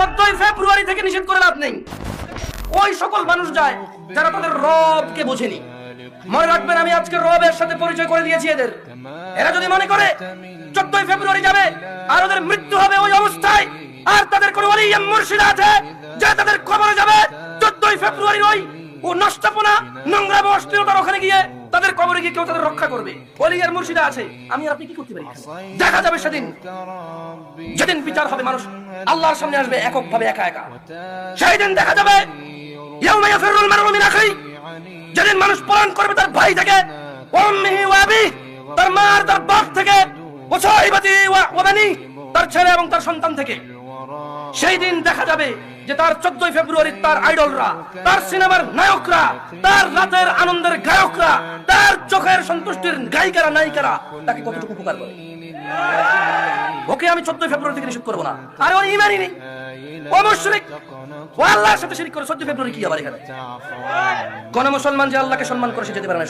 14ই ফেব্রুয়ারি থেকে নিষেধ করে লাভ নেই। ওই সকল মানুষ যায় যারা তাদের রবকে বোঝেনি। মনে রাখবেন, আমি আজকে রবের সাথে পরিচয় করে দিয়েছি এদের। এরা যদি মনে করে 14ই ফেব্রুয়ারি যাবে আর ওদের মৃত্যু হবে ওই অবস্থায়, আর তাদের কোন ওলি মুর্শিদ আছে যে তাদের কবরে যাবে 14ই ফেব্রুয়ারি ওই ও নষ্টপনা নোংরা অশ্লীলতার ওখানে গিয়ে তাদের কবরে গিয়ে কেউ তাদের রক্ষা করবে, ওলি আর মুর্শিদা আছে, আমি আর আপনি কি করতে পারি? দেখা যাবে সেদিন, যেদিন বিচার হবে, মানুষ আল্লাহর সামনে আসবে এককভাবে, একা একা। সেই দিন দেখা যাবে ইয়াউমা ইয়াফিরুল মারউ মিন আখিহি, যেদিন মানুষ পলায়ন করবে তার ভাই থেকে, ওয়া উম্মিহি ওয়া আবিহি, তার মা আর তার বাপ থেকে, ওয়া সাহিবাতি ওয়া বানি, তার ছেলে এবং তার সন্তান থেকে। সেই দিন দেখা যাবে যে তার 14ই ফেব্রুয়ারি তার আইডলরা, তার সিনেমার নায়করা, তার রাতের আনন্দের গায়করা, তার চোখের সন্তুষ্টির গায়িকারা নায়িকারা তাকে কতটুকু উপকার করে। ওকে আমি 14ই ফেব্রুয়ারি থেকে নিষেধ করবো না। আরে ওর ঈমানই নেই, ও মুশরিক, ও আল্লাহর সাথে শিরক করে। 14ই ফেব্রুয়ারি কি আবার এখানে? কোন মুসলমান যে আল্লাহকে সম্মান করে সে যেতে পারে না।